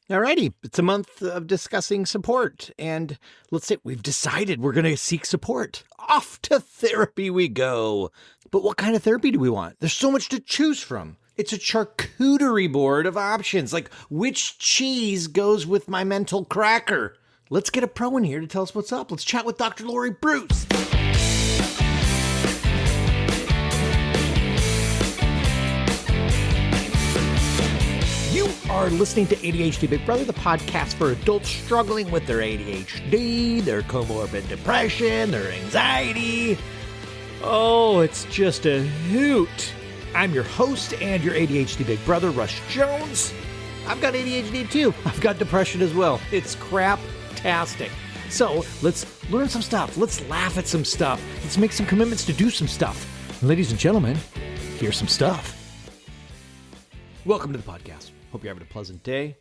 Alrighty, it's a month of discussing support, and let's say we've decided we're going to seek support. Off to therapy we go. But what kind of therapy do we want? There's so much to choose from. It's a charcuterie board of options, like which cheese goes with my mental cracker. Let's get a pro in here to tell us what's up. Let's chat with Dr. Laurie Bruce. You are listening to ADHD Big Brother, the podcast for adults struggling with their ADHD, their comorbid depression, their anxiety. Oh, it's just a hoot. I'm your host and your ADHD Big Brother, Russ Jones. I've got ADHD too. I've got depression as well. It's crap-tastic. So let's learn some stuff. Let's laugh at some stuff. Let's make some commitments to do some stuff. And ladies and gentlemen, here's some stuff. Welcome to the podcast. Hope you're having a pleasant day.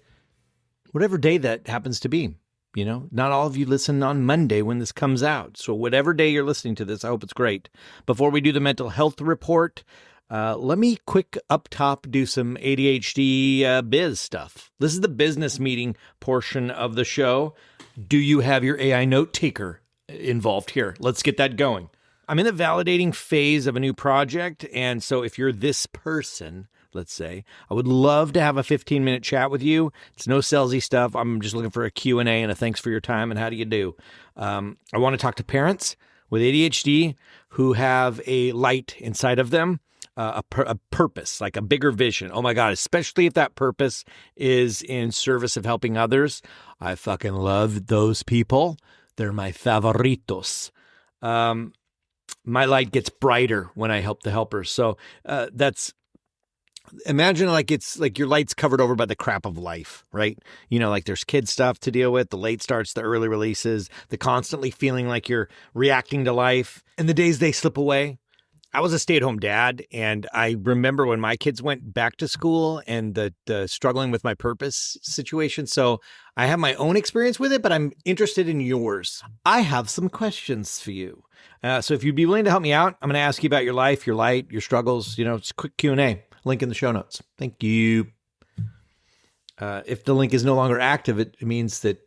Whatever day that happens to be. You know, not all of you listen on Monday when this comes out. So whatever day you're listening to this, I hope it's great. Before we do the mental health report, let me quick up top do some ADHD biz stuff. This is the business meeting portion of the show. Do you have your AI note taker involved here? Let's get that going. I'm in the validating phase of a new project. And so if you're this person, let's say, I would love to have a 15-minute chat with you. It's no salesy stuff. I'm just looking for a Q&A and a thanks for your time and how do you do. I want to talk to parents with ADHD who have a light inside of them, a purpose, like a bigger vision. Oh my God, especially if that purpose is in service of helping others. I fucking love those people. They're my favoritos. My light gets brighter when I help the helpers. So imagine like it's like your light's covered over by the crap of life, right? You know, like there's kid stuff to deal with, the late starts, the early releases, the constantly feeling like you're reacting to life, and the days they slip away. I was a stay-at-home dad, and I remember when my kids went back to school and the struggling with my purpose situation. So I have my own experience with it, but I'm interested in yours. I have some questions for you. So if you'd be willing to help me out, I'm going to ask you about your life, your light, your struggles, it's a quick Q&A. Link in the show notes. Thank you. If the link is no longer active, it means that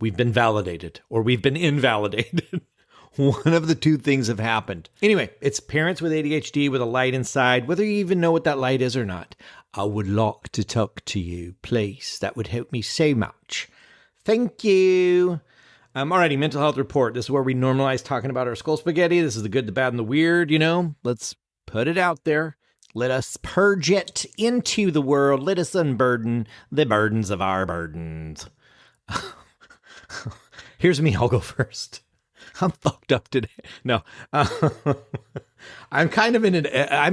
we've been validated or we've been invalidated. One of the two things have happened. Anyway, it's parents with ADHD with a light inside, whether you even know what that light is or not. I would like to talk to you, please. That would help me so much. Thank you. Alrighty, mental health report. This is where we normalize talking about our skull spaghetti. This is the good, the bad, and the weird, Let's put it out there. Let us purge it into the world. Let us unburden the burdens of our burdens. Here's me. I'll go first. I'm fucked up today. No, I'm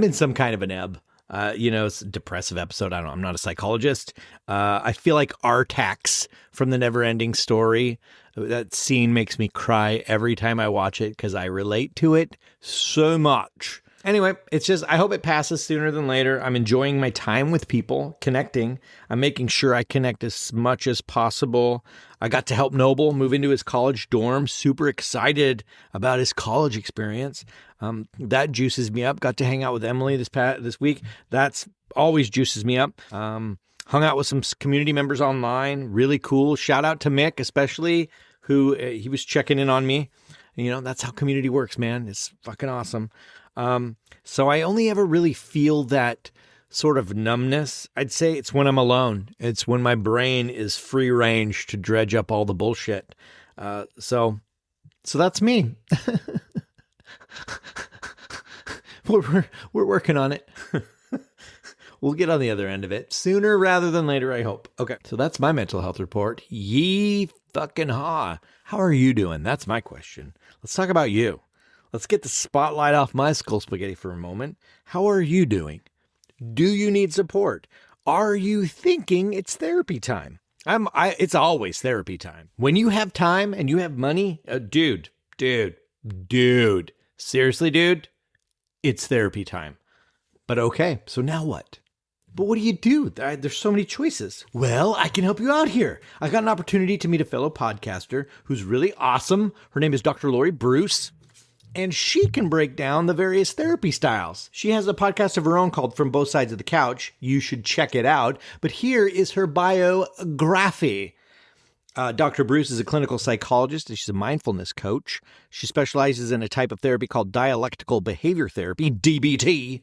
in some kind of an ebb. It's a depressive episode. I'm not a psychologist. I feel like Artax from the Neverending Story. That scene makes me cry every time I watch it because I relate to it so much. Anyway, it's just, I hope it passes sooner than later. I'm enjoying my time with people, connecting. I'm making sure I connect as much as possible. I got to help Noble move into his college dorm. Super excited about his college experience. That juices me up. Got to hang out with Emily this week. That's always juices me up. Hung out with some community members online. Really cool. Shout out to Mick, especially, who he was checking in on me. That's how community works, man. It's fucking awesome. So I only ever really feel that sort of numbness. I'd say it's when I'm alone. It's when my brain is free range to dredge up all the bullshit. So that's me. We're working on it. We'll get on the other end of it sooner rather than later, I hope. Okay. So that's my mental health report. Yee fucking ha. How are you doing? That's my question. Let's talk about you. Let's get the spotlight off my skull spaghetti for a moment. How are you doing? Do you need support? Are you thinking it's therapy time? It's always therapy time. When you have time and you have money, dude, seriously, dude, it's therapy time. But okay, so now what? But what do you do? There's so many choices. Well, I can help you out here. I got an opportunity to meet a fellow podcaster who's really awesome. Her name is Dr. Laurie Bruce. and she can break down the various therapy styles. She has a podcast of her own called From Both Sides of the Couch. You should check it out. But here is her biography. Dr. Bruce is a clinical psychologist and she's a mindfulness coach. She specializes in a type of therapy called Dialectical Behavior Therapy, DBT,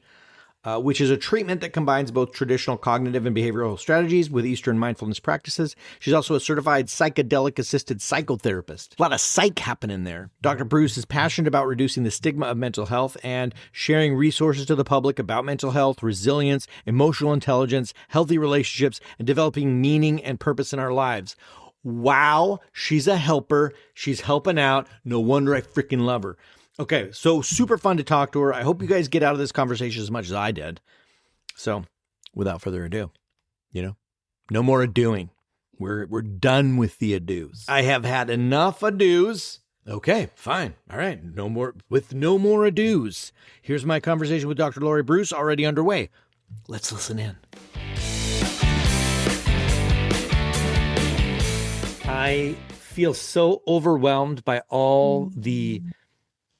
which is a treatment that combines both traditional cognitive and behavioral strategies with Eastern mindfulness practices. She's also a certified psychedelic-assisted psychotherapist. A lot of psych happening there. Dr. Bruce is passionate about reducing the stigma of mental health and sharing resources to the public about mental health, resilience, emotional intelligence, healthy relationships, and developing meaning and purpose in our lives. Wow, she's a helper. She's helping out. No wonder I freaking love her. Okay, so super fun to talk to her. I hope you guys get out of this conversation as much as I did. So, without further ado, no more adoing. We're done with the ados. I have had enough ados. Okay, fine. All right, no more ados. Here's my conversation with Dr. Laurie Bruce already underway. Let's listen in. I feel so overwhelmed by all the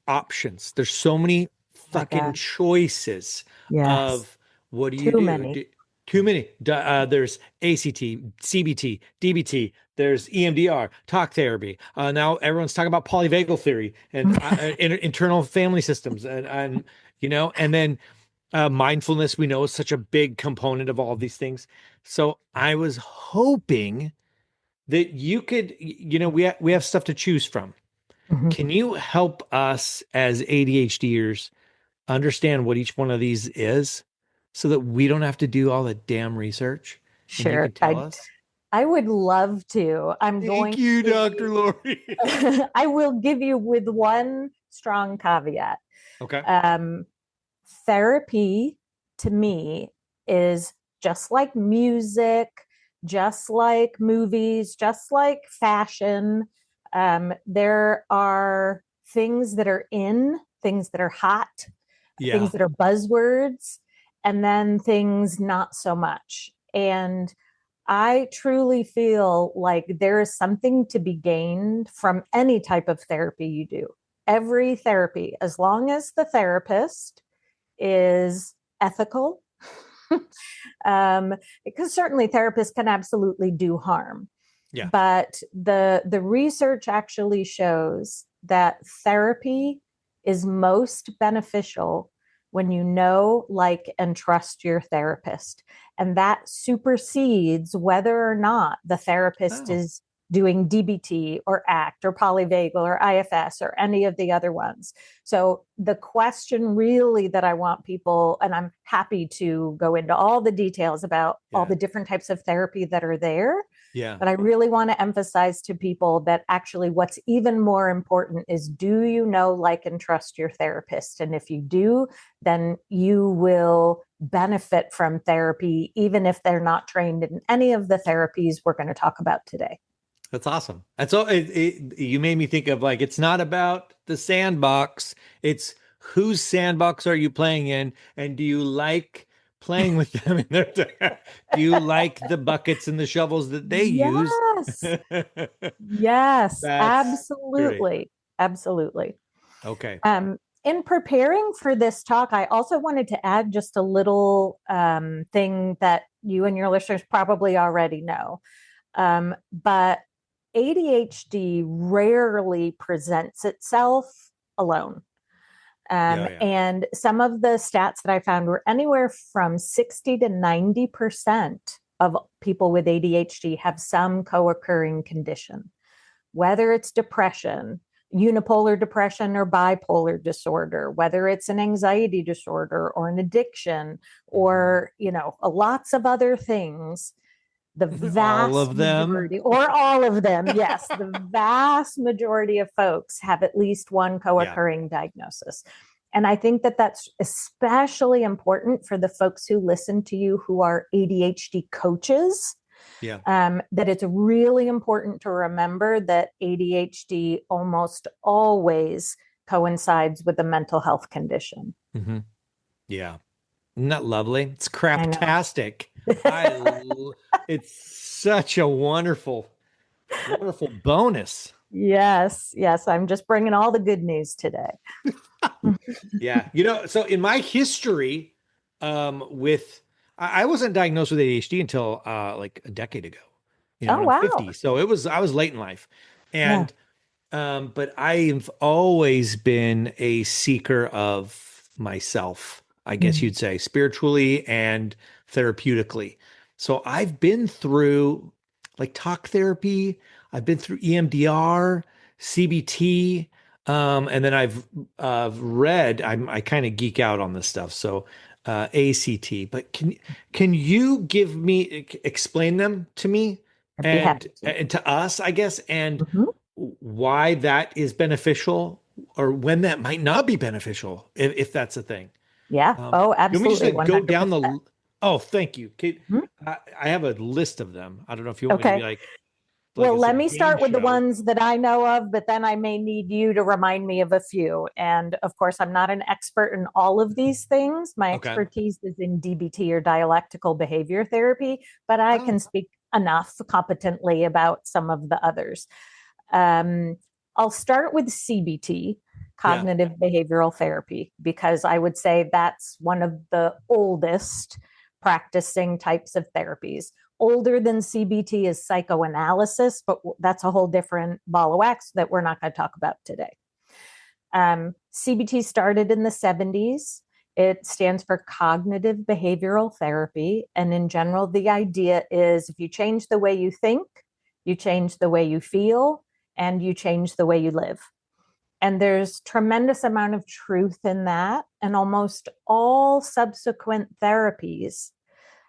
options. There's so many fucking choices of what do you do? Too many. There's ACT, CBT, DBT. There's EMDR, talk therapy. Now everyone's talking about polyvagal theory and internal family systems, and then mindfulness. We know is such a big component of all of these things. So I was hoping that you could, we have stuff to choose from. Mm-hmm. Can you help us as ADHDers understand what each one of these is so that we don't have to do all the damn research? Sure. And you can tell us? I would love to. Thank you, Dr. Laurie. I will give you with one strong caveat. Okay. Therapy to me is just like music, just like movies, just like fashion. There are things that are in, things that are hot, things that are buzzwords, and then things not so much. And I truly feel like there is something to be gained from any type of therapy you do. Every therapy, as long as the therapist is ethical, because certainly therapists can absolutely do harm. Yeah. But the research actually shows that therapy is most beneficial when you know, like, and trust your therapist. And that supersedes whether or not the therapist is doing DBT or ACT or polyvagal or IFS or any of the other ones. So the question really that I want people, and I'm happy to go into all the details about all the different types of therapy that are there. Yeah. But I really want to emphasize to people that actually what's even more important is, do you know, like, and trust your therapist? And if you do, then you will benefit from therapy, even if they're not trained in any of the therapies we're going to talk about today. That's awesome. That's all. You made me think of, like, it's not about the sandbox. It's whose sandbox are you playing in? And do you like playing with them in their do you like the buckets and the shovels that they use? Yes, absolutely. Great. Absolutely. Okay. In preparing for this talk, I also wanted to add just a little thing that you and your listeners probably already know. But ADHD rarely presents itself alone. And some of the stats that I found were anywhere from 60 to 90% of people with ADHD have some co-occurring condition, whether it's depression, unipolar depression, or bipolar disorder, whether it's an anxiety disorder or an addiction, or, lots of other things. The vast majority, or all of them, yes, the vast majority of folks have at least one co-occurring diagnosis. And I think that that's especially important for the folks who listen to you who are ADHD coaches. That it's really important to remember that ADHD almost always coincides with a mental health condition. Mm-hmm. Yeah. Isn't that lovely? It's craptastic. It's such a wonderful bonus. Yes, yes. I'm just bringing all the good news today. Yeah. So in my history, with I wasn't diagnosed with ADHD until like a decade ago, Oh, and I'm wow. 50. So I was late in life. Yeah. And but I've always been a seeker of myself, I guess Mm. you'd say, spiritually and therapeutically. So I've been through like talk therapy, I've been through EMDR, CBT, and then I've read. I kind of geek out on this stuff, so ACT. But can you give me explain them to me I'd be happy to. and to us, I guess, and Mhm. why that is beneficial or when that might not be beneficial, if that's a thing. Yeah. Oh, You want me just absolutely. to go down 100%. the, oh, thank you, Kate. Mhm. I have a list of them. I don't know if you want me to be Okay. like Well, it's a let me game start with the show. ones that I know of, but then I may need you to remind me of a few. And of course, I'm not an expert in all of these things. My Okay. expertise is in DBT or dialectical behavior therapy, but I Oh, can speak enough competently about some of the others. Um, I'll start with CBT, yeah. cognitive behavioral therapy, because I would say that's one of the oldest practicing types of therapies. Older than CBT is psychoanalysis, but that's a whole different ball of wax that we're not going to talk about today. CBT started in the 70s. It stands for cognitive behavioral therapy. And in general, the idea is if you change the way you think, you change the way you feel, and you change the way you live. And there's tremendous amount of truth in that. And almost all subsequent therapies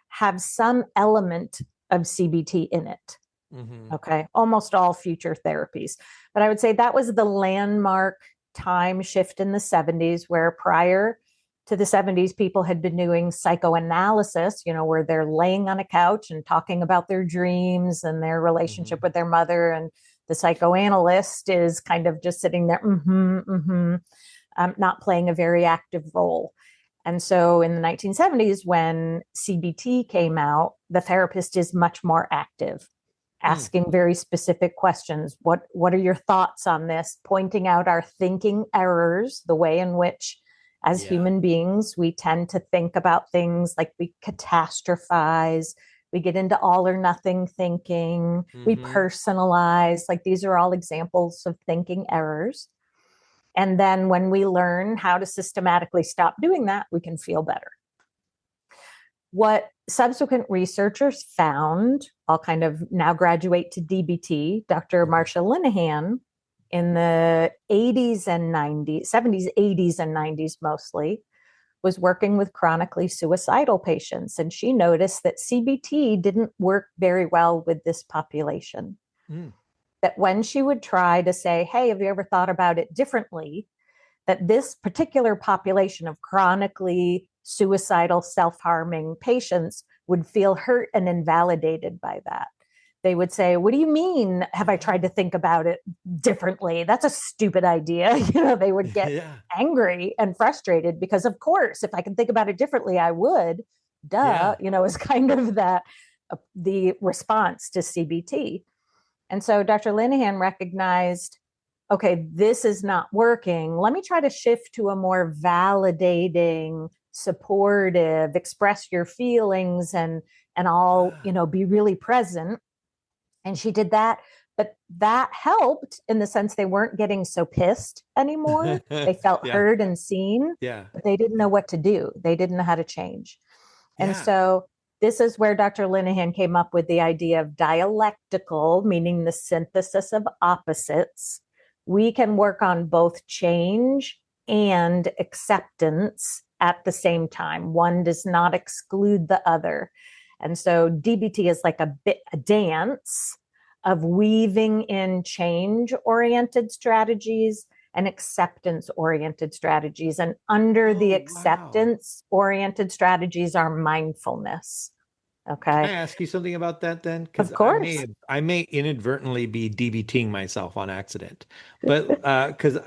have some element of CBT in it. Hmm. Okay. Almost all future therapies. But I would say that was the landmark time shift in the 70s, where prior to the 70s, people had been doing psychoanalysis, where they're laying on a couch and talking about their dreams and their relationship Hmm. with their mother. And the psychoanalyst is kind of just sitting there, not playing a very active role. And so in the 1970s, when CBT came out, the therapist is much more active, Mm. asking very specific questions. What are your thoughts on this? Pointing out our thinking errors, the way in which, as Yeah. human beings, we tend to think about things like we catastrophize, we get into all or nothing thinking, we Hmm. personalize. Like these are all examples of thinking errors. And then when we learn how to systematically stop doing that, we can feel better. What subsequent researchers found, I'll kind of now graduate to DBT, Dr. Okay. Marsha Linehan in the 80s and 90s, 70s, 80s, and 90s mostly, was working with chronically suicidal patients. And she noticed that CBT didn't work very well with this population. Mm. That when she would try to say, hey, have you ever thought about it differently? That this particular population of chronically suicidal, self harming patients would feel hurt and invalidated by that. They would say, what do you mean? Have I tried to think about it differently? That's a stupid idea. They would get Yeah. angry and frustrated because, of course, if I can think about it differently, I would. Duh, Yeah. is kind of that the response to CBT. And so Dr. Linehan recognized, okay, this is not working. Let me try to shift to a more validating, supportive, express your feelings and all, Ah. be really present. And she did that. But that helped in the sense they weren't getting so pissed anymore. They felt Yeah. heard and seen, Yeah. but they didn't know what to do. They didn't know how to change. And Yeah. so this is where Dr. Linehan came up with the idea of dialectical, meaning the synthesis of opposites. We can work on both change and acceptance at the same time. One does not exclude the other. And so DBT is like a dance of weaving in change oriented strategies and acceptance oriented strategies. And under the Oh, wow. acceptance oriented strategies are mindfulness. Can Okay. I ask you something about that then? Because Of course. I may inadvertently be DBTing myself on accident, but because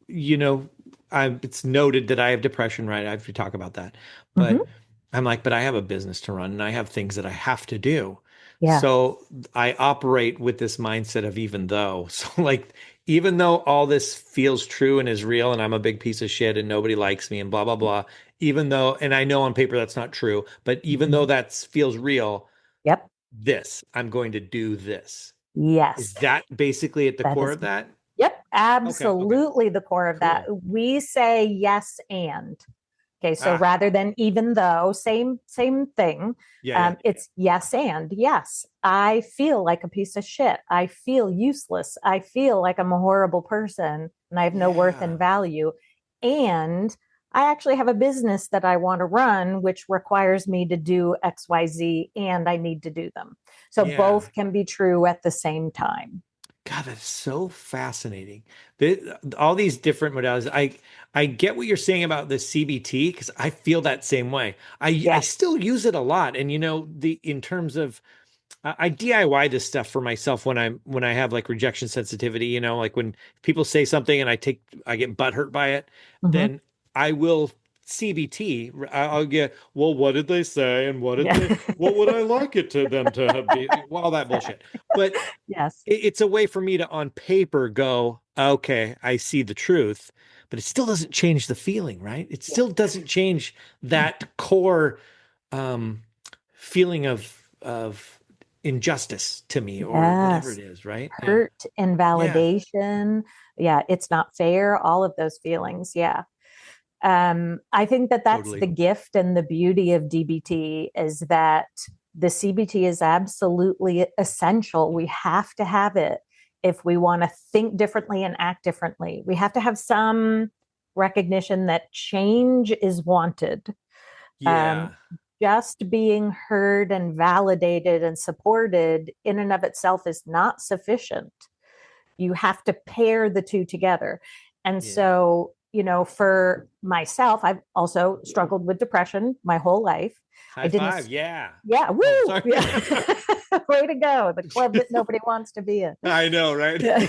you know, it's noted that I have depression, right? I have to talk about that, Mm-hmm. but I'm like, but I have a business to run and I have things that I have to do. Yeah. So I operate with this mindset of even though. So like even though all this feels true and is real and I'm a big piece of shit and nobody likes me and blah blah blah, even though and I know on paper that's not true, but even though Mhm. that feels real, Yep. this, I'm going to do this. Yes. Is that basically at the That core is, of that? yep, Okay. absolutely the core of that. Cool. We say yes and. Okay, so Ah, rather than even though, same thing. yeah. It's yes and yes. I feel like a piece of shit. I feel useless. I feel like I'm a horrible person and I have no worth and Yeah. value. And I actually have a business that I want to run, which requires me to do X, Y, Z, and I need to do them. So Yeah. both can be true at the same time. God, that's so fascinating. All these different modalities. I get what you're saying about the CBT because I feel that same way. I Yeah. still use it a lot, and the in terms of I DIY this stuff for myself when I have like rejection sensitivity. Like when people say something and I get butthurt by it, Mm-hmm. then I will CBT. I'll get, well, what did they say, and Yeah. what would I like it to them to be? Well, all that bullshit. But Yes. it's a way for me to on paper go, okay, I see the truth, but it still doesn't change the feeling, right? It Yeah. still doesn't change that core um, feeling of injustice to me or whatever it Yes. is, right? Yeah. Hurt, Yeah, invalidation. Yeah, it's not fair, all of those feelings. Yeah. I think that that's the totally. gift and the beauty of DBT is that the CBT is absolutely essential. We have to have it if we want to think differently and act differently. We have to have some recognition that change is wanted. Um, Yeah. just being heard and validated and supported in and of itself is not sufficient. You have to pair the two together. And Yeah. so, for myself, I've also struggled with depression my whole life. I High didn't, five. Yeah. yeah, Oh, woo, sorry. yeah. Way to go. The club that nobody wants to be in. I know, right? Yeah.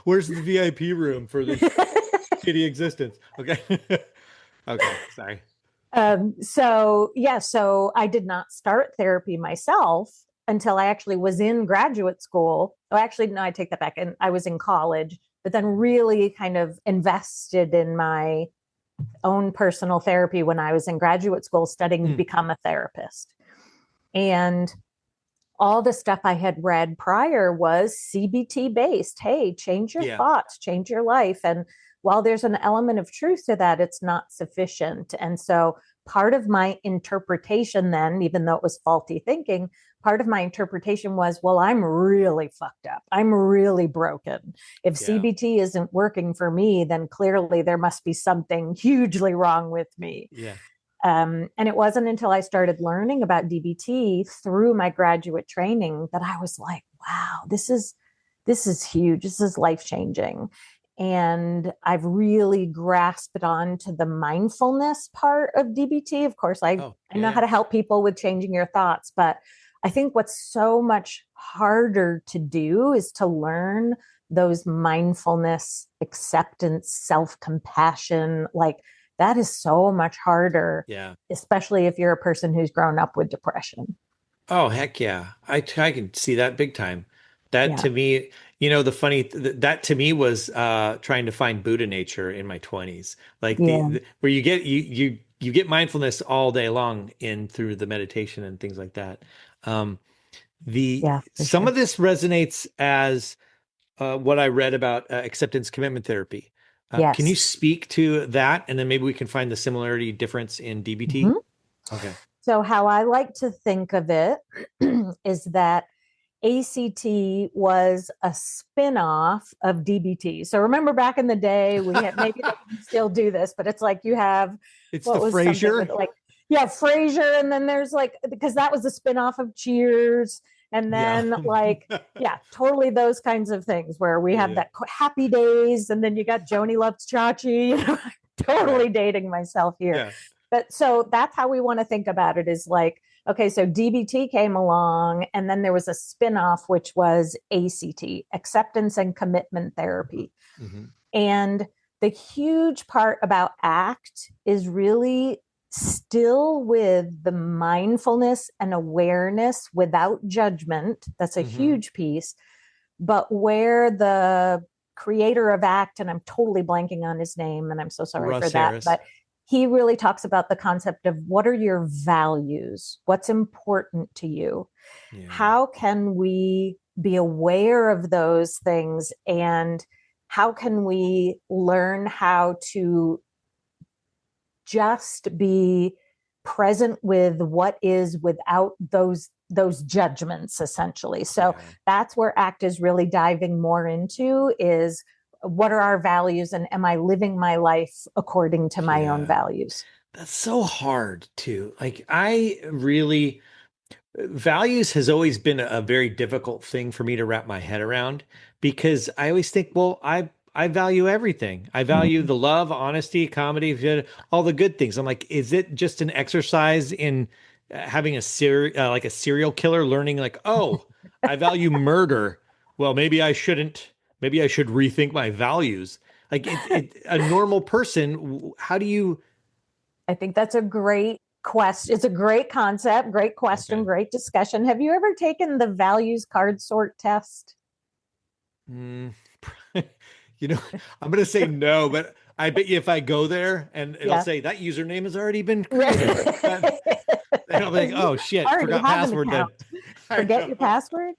Where's the VIP room for this shitty existence? Okay. Okay. Sorry. So I did not start therapy myself until I actually was in graduate school. Oh, actually, no, I take that back. And I was in college, but then really kind of invested in my own personal therapy when I was in graduate school studying to Hmm. become a therapist. And all the stuff I had read prior was CBT based. Hey, change your Yeah. thoughts, change your life. And while there's an element of truth to that, it's not sufficient. And so part of my interpretation then, even though it was faulty thinking, part of my interpretation was, well, I'm really fucked up. I'm really broken. If Yeah. CBT isn't working for me, then clearly there must be something hugely wrong with me. Yeah. And it wasn't until I started learning about DBT through my graduate training that I was like, wow, this is huge. This is life changing. And I've really grasped on to the mindfulness part of DBT. Of course, Oh, I yeah, know how yeah. to help people with changing your thoughts, but I think what's so much harder to do is to learn those mindfulness, acceptance, self compassion, like that is so much harder, Yeah. especially if you're a person who's grown up with depression. Oh, heck yeah. I can see that big time. That Yeah. to me, the funny that to me was trying to find Buddha nature in my 20s. Like Yeah. where you get mindfulness all day long in through the meditation and things like that. Um the Yeah, for some sure. of this resonates as what I read about acceptance commitment therapy. Can you Yes. speak to that and then maybe we can find the similarity difference in DBT? Mhm. Okay. So, how I like to think of it is that ACT was a spin-off of DBT. So remember back in the day, we had maybe they can still do this, but it's like you have It's the what was something with Frasier. like, yeah, Frasier, and then there's like because that was a spin-off of Cheers, and Yeah. then like yeah, totally those kinds of things where we Yeah, have yeah. that Happy Days, and then you got Joni Loves Chachi. Right. Totally dating myself here, Yeah. but so that's how we want to think about it is like okay, so DBT came along, and then there was a spin-off, which was ACT, acceptance and commitment therapy. Hmm. And the huge part about ACT is really still with the mindfulness and awareness without judgment. That's a Mm-hmm. huge piece. But where the creator of ACT, and I'm totally blanking on his name, and I'm so sorry for Russ that, Harris. but he really talks about the concept of what are your values? What's important to you? Yeah. How can we be aware of those things, and how can we learn how to just be present with what is without those judgments, essentially. So Yeah. that's where ACT is really diving more into, is what are our values, and am I living my life according to my own Yeah. values? That's so hard too. Like I really values has always been a very difficult thing for me to wrap my head around because I always think, well, I value everything. I value Mhm. the love, honesty, comedy, all the good things. I'm like, is it just an exercise in having like a serial killer learning like, oh, I value murder. Well, maybe I shouldn't. Maybe I should rethink my values. Like a normal person, how do you? I think that's a great question. It's a great concept, great question, Okay. great discussion. Have you ever taken the values card sort test? Mm, you know, I'm going to say no, but I bet you if I go there and it'll Yeah. say that username has already been created, that Right. and I'll be like, You oh shit, already forgot have an password then. account. I Forget your know. password.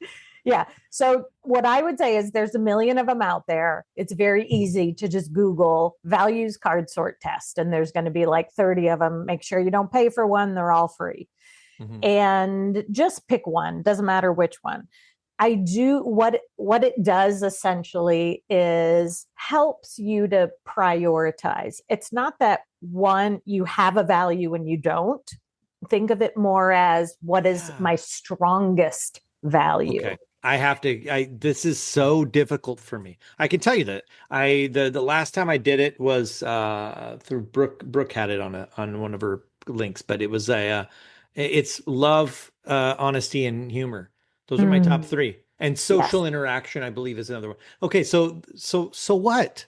Yeah. So what I would say is there's a million of them out there. It's very easy to just Google values card sort test, and there's going to be like 30 of them. Make sure you don't pay for one. They're all free. Mhm. And just pick one. Doesn't matter which one. I do what it does essentially is helps you to prioritize. It's not that one you have a value and you don't. Think of it more as what is Yeah. my strongest value. Okay. This is so difficult for me. I can tell you that the last time I did it was through Brooke had it on one of her links, but it was it's love, honesty, and humor. Those are my top Mm, three. And yes, social interaction, I believe, is another one. Okay, so what?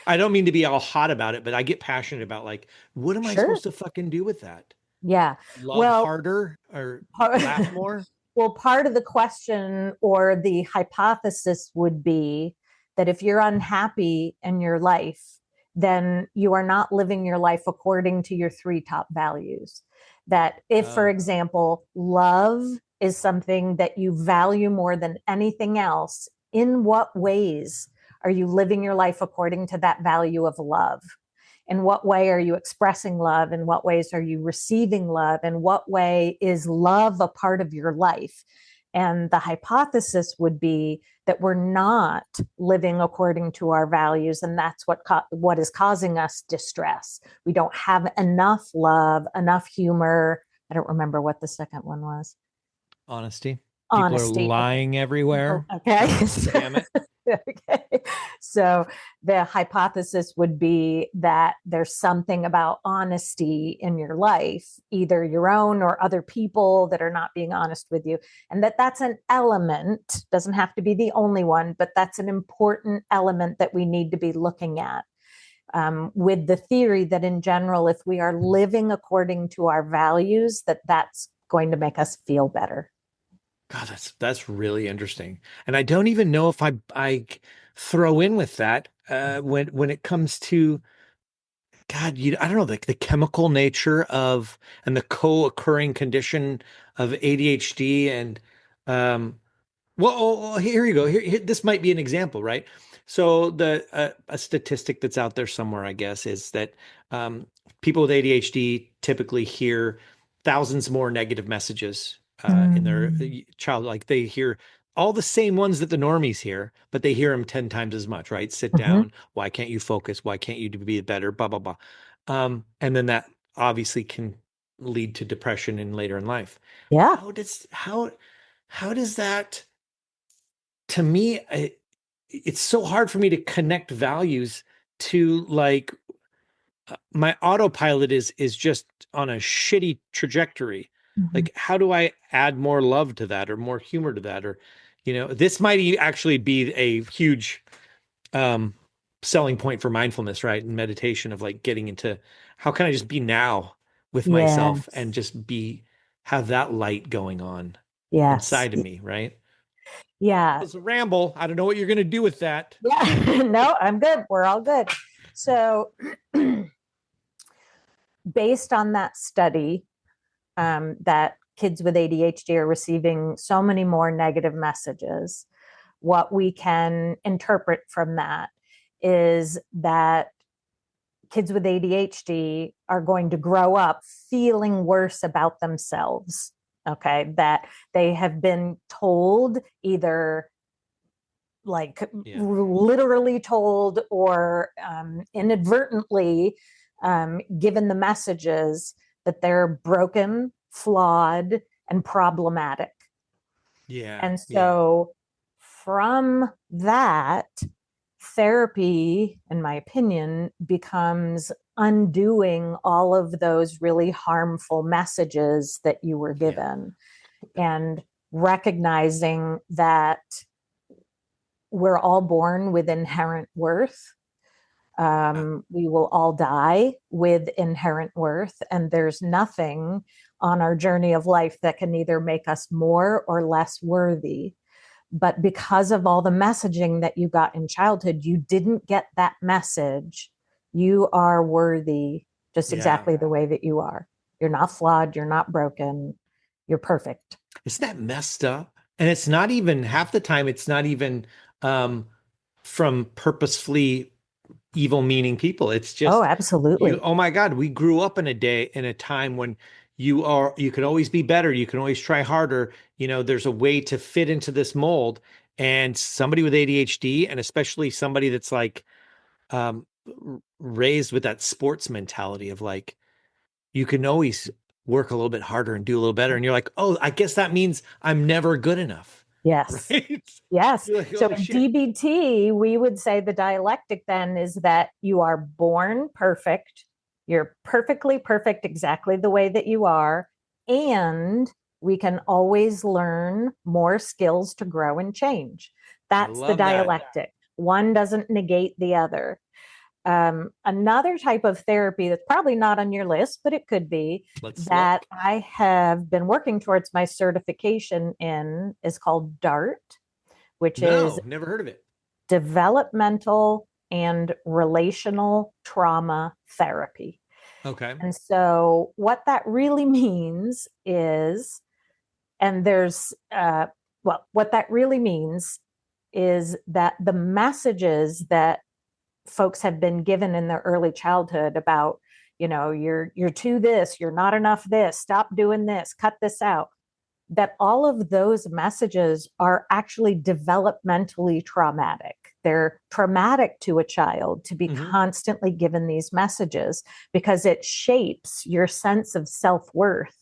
I don't mean to be all hot about it, but I get passionate about like, what am I sure. supposed to fucking do with that? Yeah. Love Well, harder or part, laugh more? well, part of the question or the hypothesis would be that if you're unhappy in your life, then you are not living your life according to your three top values. That if, for Oh, example, love is something that you value more than anything else, in what ways are you living your life according to that value of love? In what way are you expressing love? In what ways are you receiving love? In what way is love a part of your life? And the hypothesis would be that we're not living according to our values, and that's what is causing us distress. We don't have enough love, enough humor. I don't remember what the second one was. honesty. People are Honesty. Okay. lying Oh, everywhere. okay. Damn it. Okay. So the hypothesis would be that there's something about honesty in your life, either your own or other people that are not being honest with you. And that's an element, doesn't have to be the only one, but that's an important element that we need to be looking at. With the theory that in general, if we are living according to our values, that's going to make us feel better. God, that's really interesting. And I don't even know if I throw in with that when it comes to God, I don't know the chemical nature of and the co-occurring condition of ADHD and um well, here you go. This might be an example, right? So the a statistic that's out there somewhere, I guess, is that people with ADHD typically hear thousands more negative messages in their Mm. child. Like they hear all the same ones that the normies hear, but they hear them 10 times as much, right? Sit Mm-hmm. down. Why can't you focus? Why can't you be better? Blah, blah, blah. And then that obviously can lead to depression in later in life. Yeah. How does that? To me, it's so hard for me to connect values to like my autopilot is just on a shitty trajectory. Mhm. Like, how do I add more love to that or more humor to that? Or, this might actually be a huge um, selling point for mindfulness, right? And meditation of like getting into how can I just be now? with myself and Yes. just have that light going on Yes. inside of me, right? Yeah. It's a ramble. I don't know what you're going to do with that. Yeah. No, I'm good. We're all good. So, based on that study, that kids with ADHD are receiving so many more negative messages, what we can interpret from that is that kids with ADHD are going to grow up feeling worse about themselves. Okay. That they have been told, either like Yeah. literally told or inadvertently given the messages that they're broken, flawed, and problematic. Yeah. And Yeah. so from that, therapy, in my opinion, becomes undoing all of those really harmful messages that you were Yeah. given and recognizing that we're all born with inherent worth. We will all die with inherent worth, and there's nothing on our journey of life that can either make us more or less worthy. But because of all the messaging that you got in childhood, you didn't get that message. You are worthy just Yeah. exactly the way that you are. You're not flawed. You're not broken. You're perfect. Isn't that messed up? And it's not even half the time, it's not even um, from purposefully evil meaning people. It's Oh, just you, absolutely. oh my God, we grew up in a time when you can always be better. You can always try harder. There's a way to fit into this mold. And somebody with ADHD, and especially somebody that's like raised with that sports mentality of like, you can always work a little bit harder and do a little better. And you're like, oh, I guess that means I'm never good enough. Yes. Right? Yes. You're like, So oh in shit. DBT, we would say the dialectic then is that you are born perfect. You're perfectly perfect exactly the way that you are. And we can always learn more skills to grow and change. I That's the love that. dialectic. One doesn't negate the other. Another type of therapy that's probably not on your list, but it could be, Let's that look. I have been working towards my certification in is called DART, which is No, never heard of it. developmental and relational trauma therapy. Okay. And so, what that really means is, and there's, what that really means is that the messages that folks have been given in their early childhood about, you're too this, you're not enough this, stop doing this, cut this out, that all of those messages are actually developmentally traumatic. They're traumatic to a child to be Hmm. constantly given these messages because it shapes your sense of self-worth,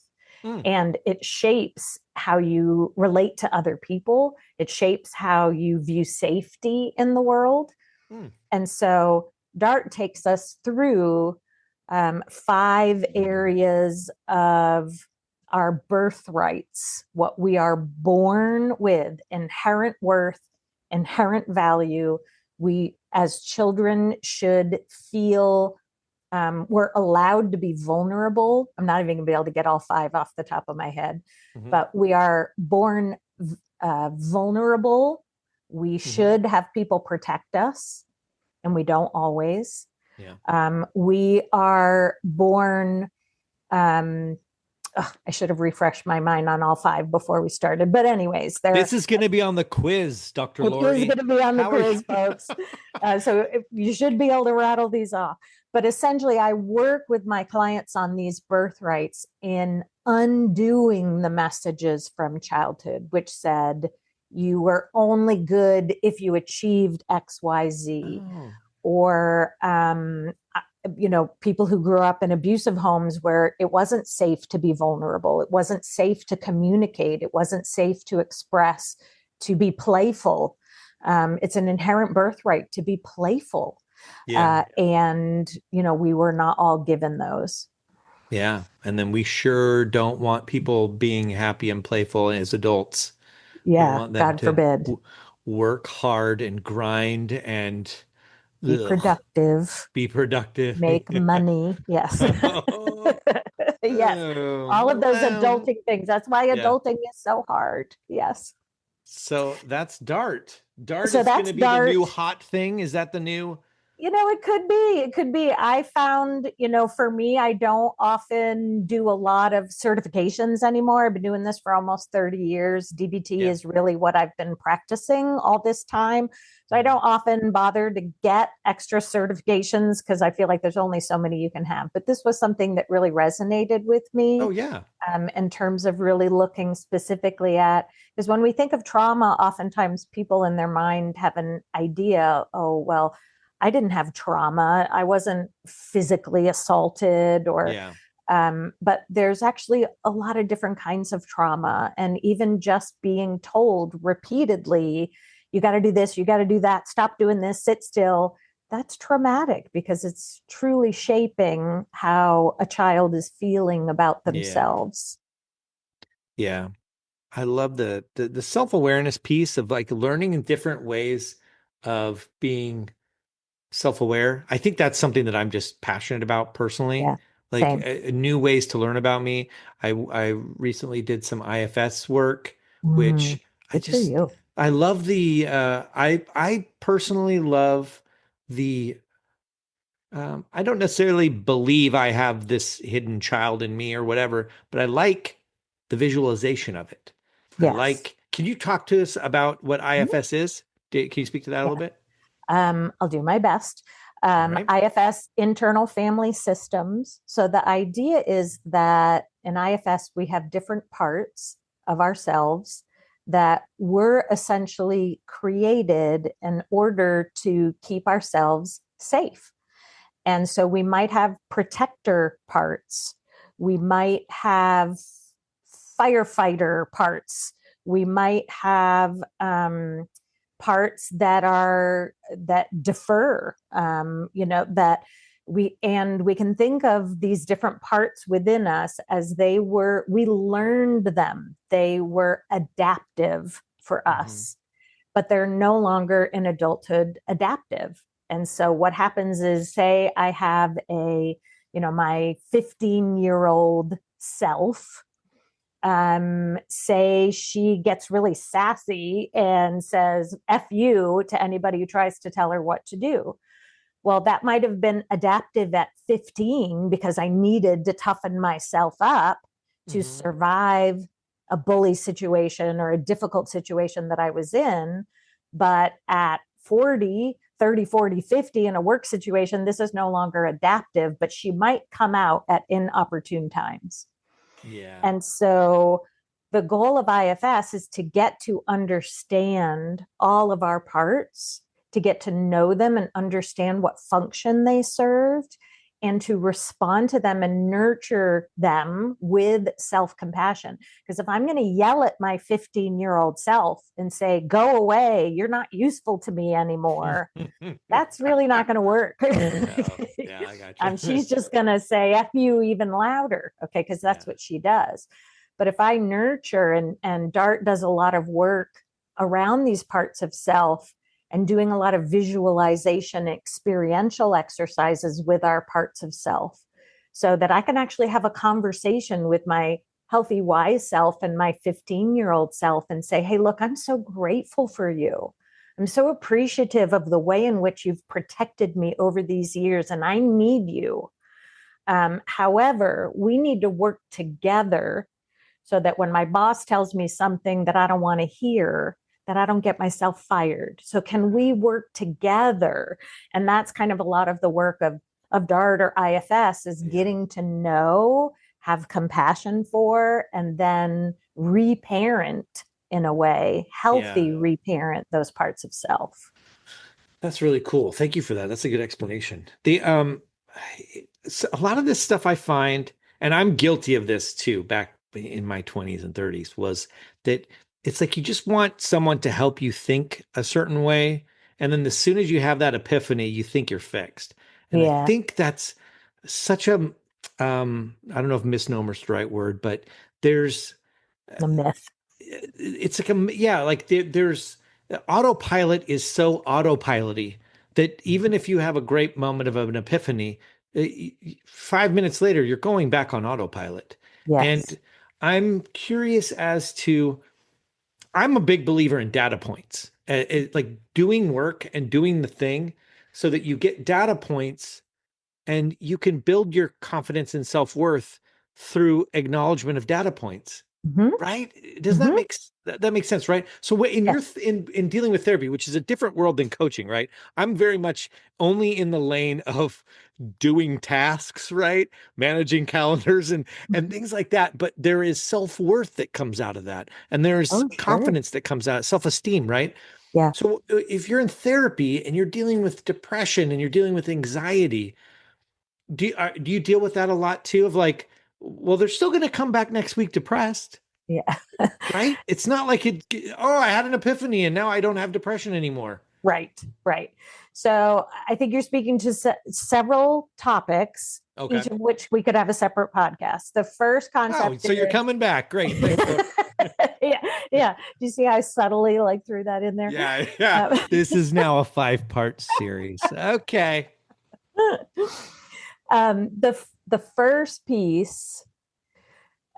Mm, and it shapes how you relate to other people. It shapes how you view safety in the world. mm. And so DART takes us through 5 areas of our birthrights, what we are born with: inherent worth, inherent value. We, as children, should feel we're allowed to be vulnerable. I'm not even going to be able to get all 5 off the top of my head, Hmm. but we are born vulnerable. We Hmm. should have people protect us, and we don't always. Yeah. We are born. Um, I should have refreshed my mind on all 5 before we started. But anyways, This is going to be on the quiz, Dr. it is going Laurie. to be on the How are you? quiz, folks. So you should be able to rattle these off. But essentially, I work with my clients on these birthrights in undoing the messages from childhood, which said you were only good if you achieved XYZ, Oh. or people who grew up in abusive homes where it wasn't safe to be vulnerable, it wasn't safe to communicate, it wasn't safe to express, to be playful. It's an inherent birthright to be playful, Yeah. and we were not all given those. Yeah. And then we sure don't want people being happy and playful as adults. We Yeah, want them God to forbid. work hard and grind and Be ugh, productive, be productive. make money. Yes. Yes, Oh, all of those well, adulting things. That's why yeah. adulting is so hard. Yes. So that's Dart. Dart So is going that's to be the Dart. new hot thing. Is that the new? It could be. It could be. I found, for me, I don't often do a lot of certifications anymore. I've been doing this for almost 30 years. DBT Yeah. is really what I've been practicing all this time. So I don't often bother to get extra certifications because I feel like there's only so many you can have. But this was something that really resonated with Oh, me yeah. in terms of really looking specifically at, because when we think of trauma, oftentimes people in their mind have an idea, oh, well, I didn't have trauma. I wasn't physically assaulted or, Yeah. but there's actually a lot of different kinds of trauma. And even just being told repeatedly, you got to do this, you got to do that, stop doing this, sit still. That's traumatic because it's truly shaping how a child is feeling about Yeah. themselves. Yeah. I love the self-awareness piece of like learning in different ways of being self-aware. I think that's something that I'm just passionate about personally. Yeah, Like same. new ways to learn about me. I recently did some IFS work, Mm, which I good for just you. I love the I personally love the I don't necessarily believe I have this hidden child in me or whatever, but I like the visualization of it. Yes. Can you talk to us about what Mhm. IFS is? Can you speak to that a little Yeah. bit? I'll do my best. All right. IFS, internal family systems. So the idea is that in IFS, we have different parts of ourselves that were essentially created in order to keep ourselves safe. And so we might have protector parts, we might have firefighter parts, we might have parts that defer, that we can think of these different parts within us as we learned them, they were adaptive for Hmm. us, but they're no longer in adulthood adaptive. And so what happens is, say I have my 15-year-old self, say she gets really sassy and says F you to anybody who tries to tell her what to do. Well, that might have been adaptive at 15 because I needed to toughen myself up to Hmm. survive a bully situation or a difficult situation that I was in. But at 40, 30, 40, 50 in a work situation, this is no longer adaptive, but she might come out at inopportune times. Yeah. And so the goal of IFS is to get to understand all of our parts, to get to know them and understand what function they served, and to respond to them and nurture them with self compassion. Because if I'm going to yell at my 15-year-old self and say, go away, you're not useful to me anymore, that's really not going to work. Oh, yeah, I got you. She's just going to say F you even louder. Okay. Because Yeah. that's what she does. But if I nurture, and Dart does a lot of work around these parts of self and doing a lot of visualization, experiential exercises with our parts of self, so that I can actually have a conversation with my healthy, wise self and my 15-year-old self and say, hey, look, I'm so grateful for you. I'm so appreciative of the way in which you've protected me over these years, and I need you. However, we need to work together so that when my boss tells me something that I don't want to hear, that I don't get myself fired. So can we work together? And that's kind of a lot of the work of DART or IFS, is Yeah. getting to know, have compassion for, and then reparent, in a way, Yeah. healthy reparent those parts of self. That's really cool. Thank you for that. That's a good explanation. A lot of this stuff I find, and I'm guilty of this too, back in my 20s and 30s, was that it's like you just want someone to help you think a certain way. And then as soon as you have that epiphany, you think you're fixed. And I Yeah, think that's such a, I don't know if misnomer is the right word, but there's, the myth. it's like yeah, like there's autopilot is so autopiloty that even if you have a great moment of an epiphany, 5 minutes later, you're going back on autopilot. Yes. And I'm curious as to, I'm a big believer in data points, like doing work and doing the thing so that you get data points and you can build your confidence and self-worth through acknowledgement of data points. Hmm. Right? Does that Hmm. make that makes sense, right? So in your Yes. in dealing with therapy, which is a different world than coaching, right? I'm very much only in the lane of doing tasks, right? Managing calendars and things like that. But there is self-worth that comes out of that. And there's Oh, sure. confidence that comes out, self-esteem, right? Yeah. So if you're in therapy and you're dealing with depression and you're dealing with anxiety, do you deal with that a lot too? Of like, well, they're still going to come back next week depressed, Yeah. right? It's not like oh, I had an epiphany and now I don't have depression anymore. Right. Right. So I think you're speaking to several topics, Okay. each of which we could have a separate podcast. The first Oh, concept so you're is coming back. Great. Thanks, Laura. yeah, yeah. Do you see how I subtly like threw that in there? Yeah, yeah. Um, This is now a 5-part series. Okay. the first piece,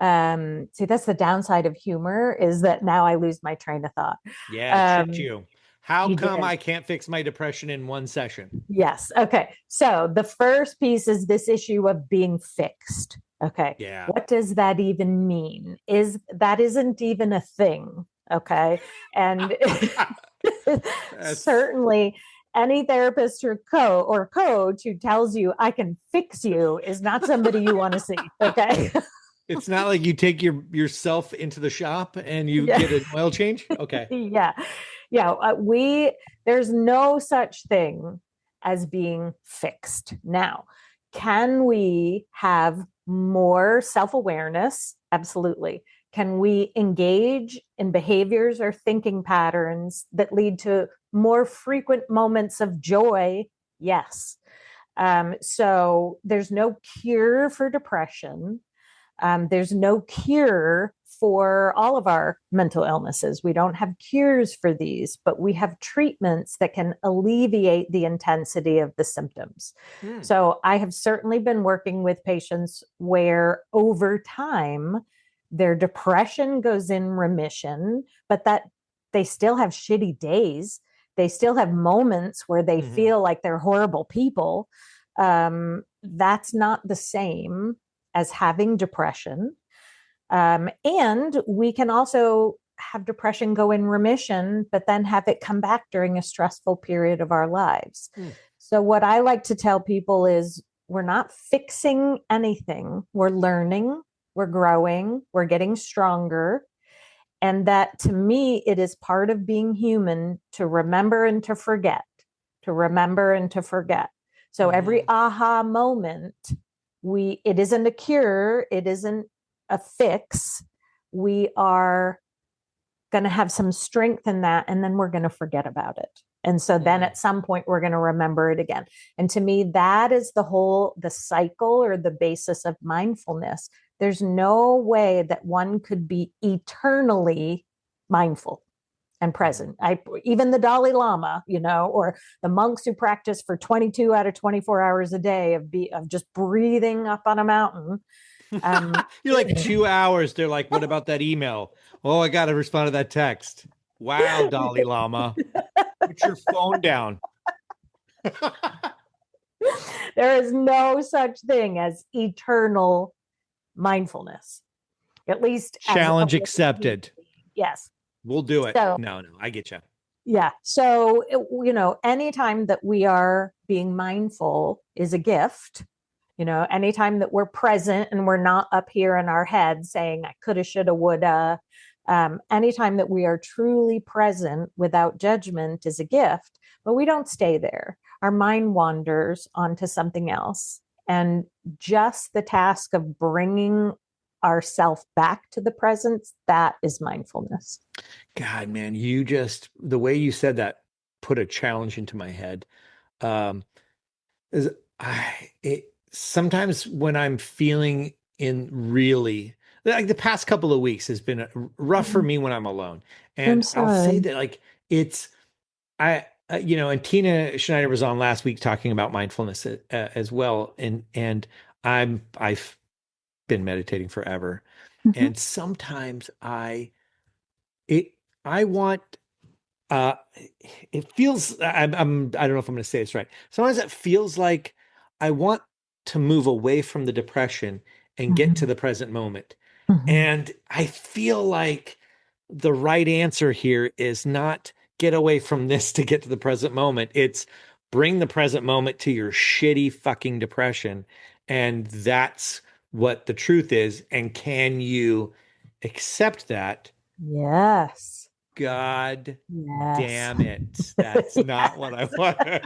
see, that's the downside of humor, is that now I lose my train of thought. Yeah, it tricked Um, you. How you come did. I can't fix my depression in one session? Yes. Okay. So the first piece is this issue of being fixed. Okay. Yeah. What does that even mean? Is that isn't even a thing. Okay. And That's certainly any therapist or coach who tells you I can fix you is not somebody you want to see. Okay. it's not like you take yourself into the shop and you Yeah. get an oil change. Okay. Yeah. Yeah. There's no such thing as being fixed. Now, can we have more self awareness? Absolutely. Can we engage in behaviors or thinking patterns that lead to more frequent moments of joy? Yes. So there's no cure for depression. There's no cure for all of our mental illnesses. We don't have cures for these, but we have treatments that can alleviate the intensity of the symptoms. Hmm. So I have certainly been working with patients where over time their depression goes in remission, but that they still have shitty days. They still have moments where they Mhm. feel like they're horrible people. That's not the same as having depression. And we can also have depression go in remission, but then have it come back during a stressful period of our lives. Hmm. So, what I like to tell people is we're not fixing anything, we're learning, we're growing, we're getting stronger. And that to me, it is part of being human to remember and to forget, to remember and to forget. So every Mhm. aha moment, it isn't a cure, it isn't a fix. We are going to have some strength in that, and then we're going to forget about it. And so then Mm. at some point we're going to remember it again. And to me, that is the cycle or the basis of mindfulness. There's no way that one could be eternally mindful and Mhm. present. Even the Dalai Lama, or the monks who practice for 22 out of 24 hours a day of just breathing up on a mountain. You're like 2 hours. They're like, what about that email? Oh, I got to respond to that text. Wow, Dalai Lama, put your phone down. There is no such thing as eternal mindfulness, at least as a Challenge living human accepted. being. Yes. We'll do it. So, No, no, I get you. yeah. So, anytime that we are being mindful is a gift. Anytime that we're present and we're not up here in our head saying, I coulda, shoulda, woulda. Anytime that we are truly present without judgment is a gift, but we don't stay there. Our mind wanders onto something else. And just the task of bringing ourself back to the present, that is mindfulness. God, man, the way you said that put a challenge into my head. Um, is sometimes when I'm feeling in really like the past couple of weeks has been rough for me when I'm alone. I'm And I'll say sorry. that like it's I and Tina Schneider was on last week talking about mindfulness as well, and I've been meditating forever, Mhm. and sometimes it I want uh it feels I don't know if I'm going to say this right. Sometimes it feels like I want to move away from the depression and get to Mhm. the present moment. Mhm. And I feel like the right answer here is not get away from this to get to the present moment. It's bring the present moment to your shitty fucking depression. And that's what the truth is. And can you accept that? Yes. God Yes. damn it. That's Yeah. not what I want. I'm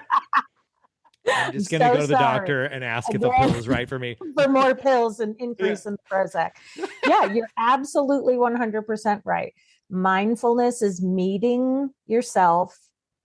I'm just going to so go to the sorry. doctor and ask if a pill Again, is right for me. for more pills and Yeah. increase in the Prozac. Yeah, you're absolutely 100% right. Mindfulness is meeting yourself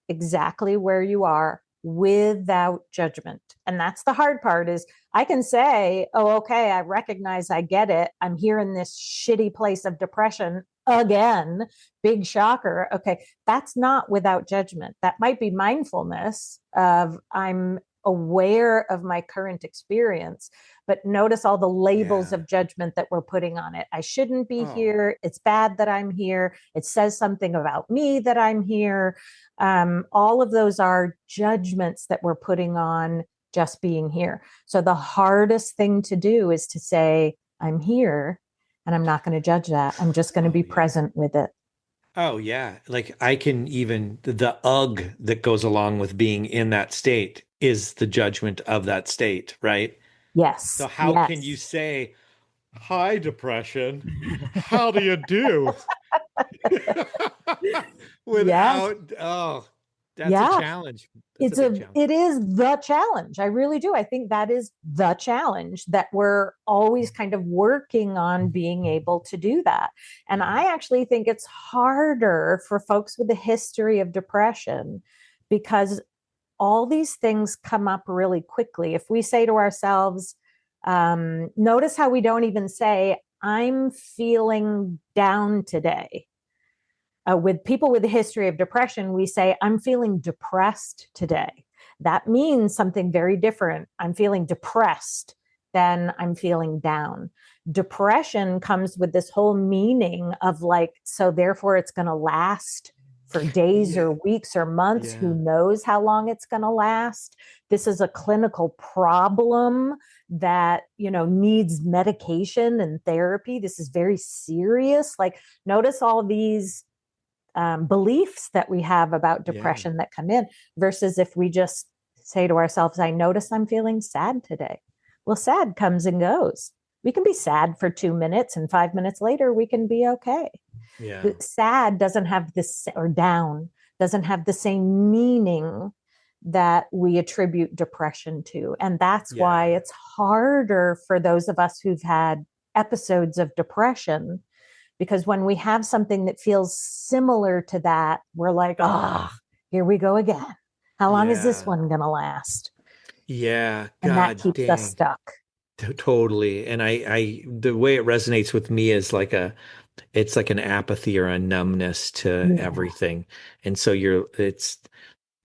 exactly where you are without judgment. And that's the hard part is I can say, "Oh, okay, I recognize, I get it. I'm here in this shitty place of depression again. Big shocker." Okay, that's not without judgment. That might be mindfulness of I'm aware of my current experience, but notice all the labels Yeah. of judgment that we're putting on it. I shouldn't be Oh, here. It's bad that I'm here. It says something about me that I'm here. All of those are judgments that we're putting on just being here. So the hardest thing to do is to say, I'm here and I'm not going to judge that. I'm just going to oh be yeah. present with it. Oh yeah. Like I can even the ugh that goes along with being in that state is the judgment of that state, right? So Yes. how can you Yes. say, "Hi, depression. How do you do?" Yes. Without, oh, that's a Yeah. challenge. That's a big challenge. It is the challenge. I really do. I think that is the challenge that we're always kind of working on being able to do that. And Yeah. I actually think it's harder for folks with a history of depression because all these things come up really quickly. If we say to ourselves, notice how we don't even say, I'm feeling down today. With people with a history of depression, we say, I'm feeling depressed today. That means something very different. I'm feeling depressed than I'm feeling down. Depression comes with this whole meaning of like, so therefore it's going to last for days Yeah. or weeks or months. Who Yeah. knows how long it's going to last? This is a clinical problem that, needs medication and therapy. This is very serious. Like, notice all these beliefs that we have about Yeah. depression that come in versus if we just say to ourselves, I notice I'm feeling sad today. Well, sad comes and goes. We can be sad for 2 minutes and 5 minutes later, we can be okay. Yeah. But sad doesn't have this, or down doesn't have the same meaning that we attribute depression to. And that's why Yeah. it's harder for those of us who've had episodes of depression because when we have something that feels similar to that, we're like, oh, here we go again. How long is this Yeah. one going to last? Yeah. And that God keeps us dang. stuck. Totally. And the way it resonates with me is it's like an apathy or a numbness to Yeah. everything. And so it's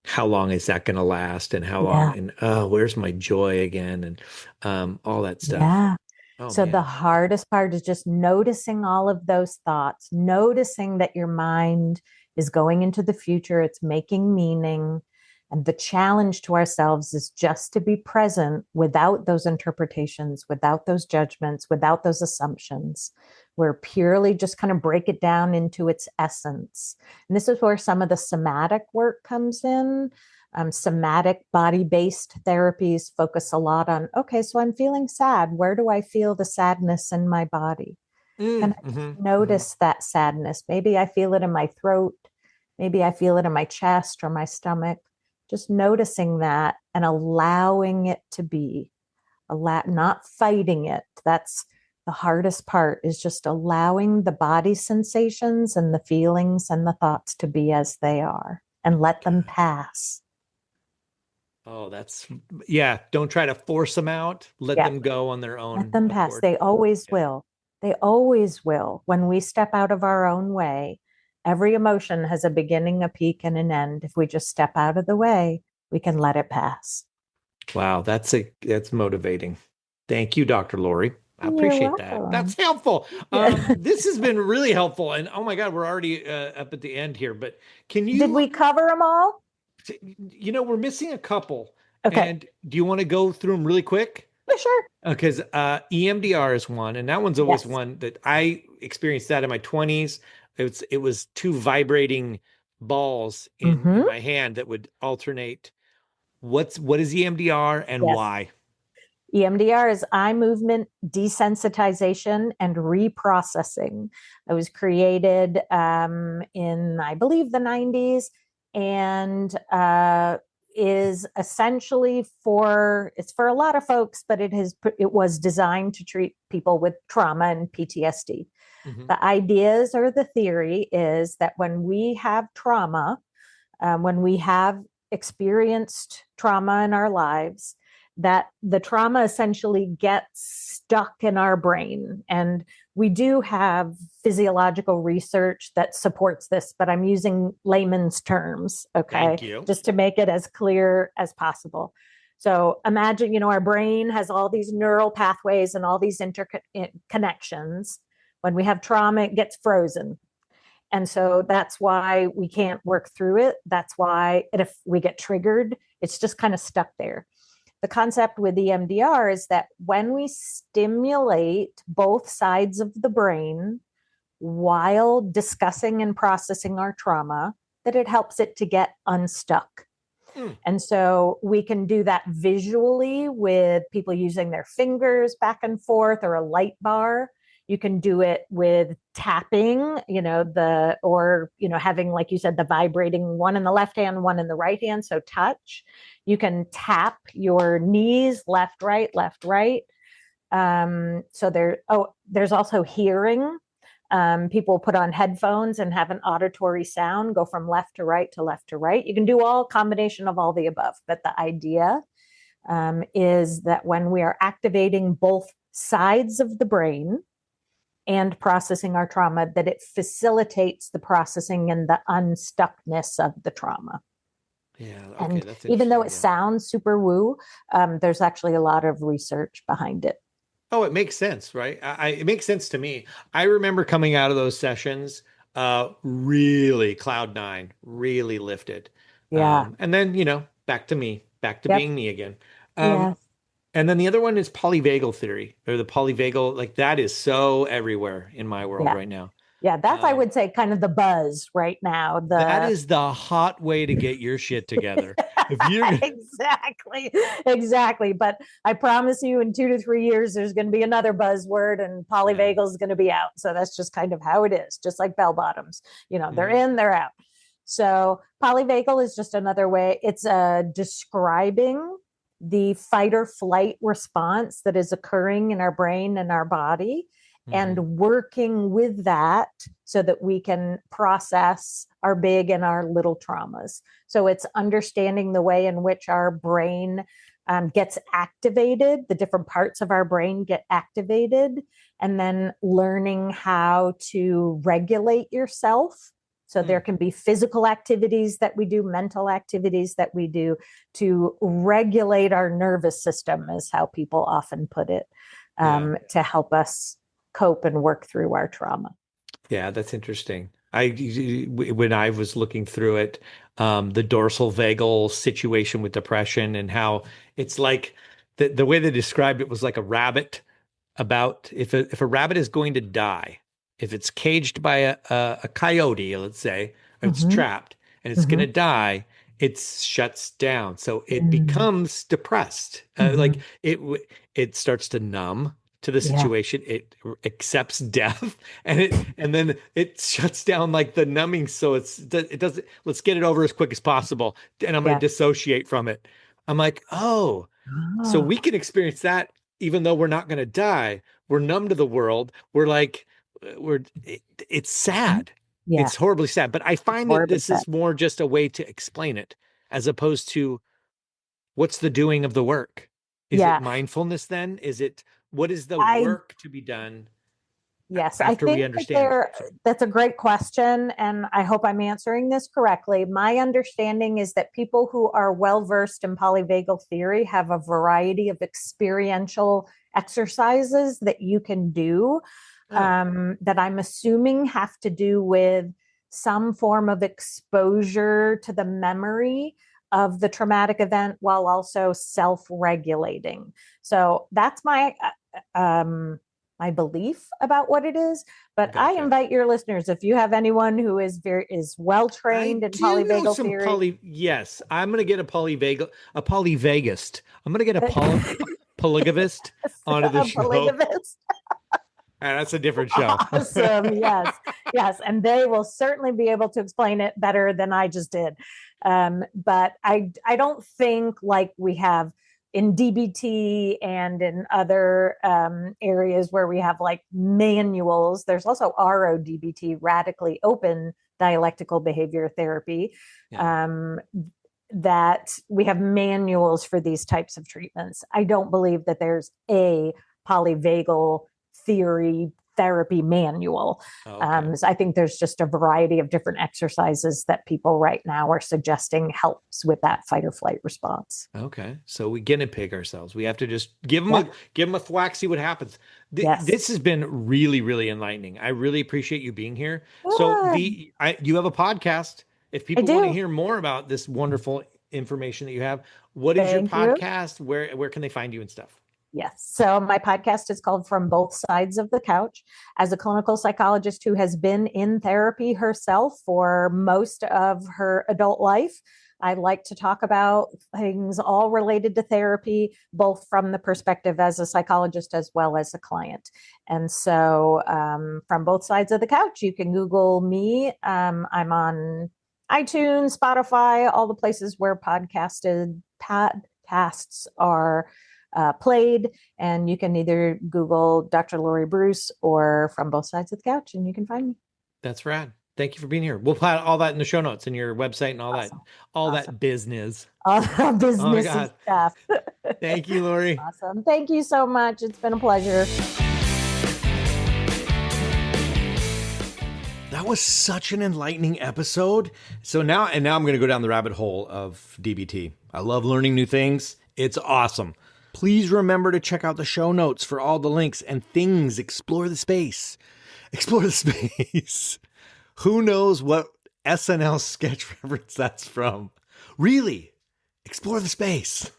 how long is that going to last and how long Yeah. and oh, where's my joy again and all that stuff. Yeah. Oh So the man. hardest part is just noticing all of those thoughts, noticing that your mind is going into the future, it's making meaning. And the challenge to ourselves is just to be present without those interpretations, without those judgments, without those assumptions. We're purely just kind of break it down into its essence. And this is where some of the somatic work comes in. Somatic body based therapies focus a lot on okay, so I'm feeling sad. Where do I feel the sadness in my body? Can I just Hmm. notice that sadness? Maybe I feel it in my throat. Maybe I feel it in my chest or my stomach. Just noticing that and allowing it to be, not fighting it. That's the hardest part is just allowing the body sensations and the feelings and the thoughts to be as they are and let them God. pass. Oh, yeah. Don't try to force them out. Let Yeah. them go on their Let own them pass. accord. They always Yeah. will. They always will. When we step out of our own way, Every emotion has a beginning, a peak, and an end. If we just step out of the way, we can let it pass. Wow, that's motivating. Thank you, Dr. Laurie. I You're appreciate that. That's welcome. helpful. Yeah. This has been really helpful. And oh my God, we're already up at the end here. But can Did you, we cover them all? we're missing a couple. Okay. And do you want to go through them really quick? Yeah, sure. Because EMDR is one, and that one's always Yes. one that I experienced that in my 20s. It was two vibrating balls in Mm-hmm. my hand that would alternate. What is EMDR and Yes. why? EMDR is eye movement desensitization and reprocessing. It was created in, I believe, the 90s, and is essentially it's for a lot of folks, but it was designed to treat people with trauma and PTSD. Hmm. The ideas or the theory is that when we have trauma, when we have experienced trauma in our lives, that the trauma essentially gets stuck in our brain. And we do have physiological research that supports this, but I'm using layman's terms, okay, Thank you. just to make it as clear as possible. So imagine, our brain has all these neural pathways and all these interconnections. When we have trauma, it gets frozen. And so that's why we can't work through it. That's why if we get triggered, it's just kind of stuck there. The concept with EMDR is that when we stimulate both sides of the brain while discussing and processing our trauma, that it helps it to get unstuck. Mm. And so we can do that visually with people using their fingers back and forth or a light bar. You can do it with tapping, having, like you said, the vibrating one in the left hand, one in the right hand. So touch. You can tap your knees, left, right, left, right. There's also hearing. People put on headphones and have an auditory sound, go from left to right to left to right. You can do all combination of all the above, but the idea is that when we are activating both sides of the brain and processing our trauma, that it facilitates the processing and the unstuckness of the trauma. Yeah. Okay. And That's even though interesting. it Yeah. sounds super woo, there's actually a lot of research behind it. Oh, it makes sense, right? It makes sense to me. I remember coming out of those sessions, really cloud nine, really lifted. Yeah. And then, back to me, back to Yep. being me again. Um, Yeah. and then the other one is polyvagal theory or the polyvagal, like that is so everywhere in my world Yeah. right now. Yeah. That's, I Um, would say, kind of the buzz right now. that The is the hot way to get your shit together. If you're, exactly, exactly. But I promise you, in 2 to 3 years, there's going to be another buzzword, and yeah. polyvagal is going to be out. So that's just kind of how it is, just like bell bottoms. They're Mhm. in, they're out. So polyvagal is just another way. It's describing the fight or flight response that is occurring in our brain and our body, and Mhm. working with that so that we can process our big and our little traumas. So it's understanding the way in which our brain gets activated, the different parts of our brain get activated, and then learning how to regulate yourself. So there Mm. can be physical activities that we do, mental activities that we do to regulate our nervous system, is how people often put it, Yeah. to help us cope and work through our trauma. Yeah, that's interesting. When I was looking through it, the dorsal vagal situation with depression and how it's like the way they described it was like a rabbit about if a rabbit is going to die, if it's caged by a coyote, let's say, or it's Mm-hmm. trapped and it's going Mm-hmm. to die, it shuts down. So it Mm-hmm. becomes depressed. Like Mm-hmm. it starts to numb to the Yeah. situation. It accepts death and then it shuts down like the numbing. So it doesn't, let's get it over as quick as possible. And I'm going Yeah. to dissociate from it. I'm like, oh, so Oh, we can experience that even though we're not going to die. We're numb to the world. We're like, it's sad. yeah. It's horribly sad. But I It's find that horribly this sad. is more just a way to explain it as opposed to what's the doing of the work. Is it Yeah. mindfulness then? What is the I work to be done? Yes, I after we think understand? that's a great question, and I hope I'm answering this correctly. My understanding is that people who are well versed in polyvagal theory have a variety of experiential exercises that you can do, that I'm assuming have to do with some form of exposure to the memory of the traumatic event while also self-regulating. So that's my belief about what it is. But I Gotcha. invite your listeners, if you have anyone who is well I trained in do know polyvagal some theory. yes, I'm gonna get a polyvagist. I'm gonna get a polygamist onto the A show. polygamist. That's a different show. Awesome. Yes. Yes. And they will certainly be able to explain it better than I just did. But I don't think like we have in DBT and in other areas where we have like manuals. There's also RODBT, radically open dialectical behavior therapy. Yeah. That we have manuals for these types of treatments. I don't believe that there's a polyvagal theory therapy manual. Okay. So I think there's just a variety of different exercises that people right now are suggesting helps with that fight or flight response. Okay. So we get to pick ourselves. We have to just give them a thwack, see what happens. Yes. This has been really, really enlightening. I really appreciate you being here. Good. So you have a podcast. If people I want to do. hear more about this wonderful information that you have, what is your Thank you. podcast? Where can they find you and stuff? Yes. So my podcast is called From Both Sides of the Couch. As a clinical psychologist who has been in therapy herself for most of her adult life, I like to talk about things all related to therapy, both from the perspective as a psychologist as well as a client. And so From Both Sides of the Couch, you can Google me. I'm on iTunes, Spotify, all the places where podcasts are played, and you can either Google Dr. Laurie Bruce or From Both Sides of the Couch, and you can find me. That's rad. Thank you for being here. We'll put all that in the show notes and your website and all Awesome. that business. All the business stuff. Thank you, Laurie. Awesome. Thank you so much. It's been a pleasure. That was such an enlightening episode. So now I'm going to go down the rabbit hole of DBT. I love learning new things. It's awesome. Please remember to check out the show notes for all the links and things. Explore the space. Explore the space. Who knows what SNL sketch reference that's from? Really? Explore the space.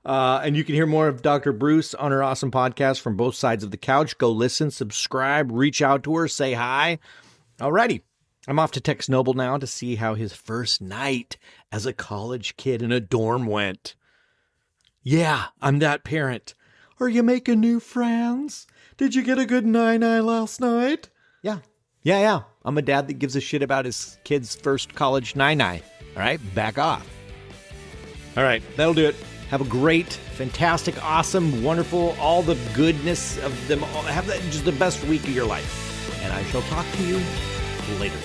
And you can hear more of Dr. Bruce on her awesome podcast From Both Sides of the Couch. Go listen, subscribe, reach out to her, say hi. Alrighty. I'm off to Tex Noble now to see how his first night as a college kid in a dorm went. Yeah, I'm that parent. Are you making new friends? Did you get a good nine-eye last night? Yeah. I'm a dad that gives a shit about his kid's first college nine-eye. All right, back off. All right, that'll do it. Have a great, fantastic, awesome, wonderful, all the goodness of them all. Have just the best week of your life. And I shall talk to you later.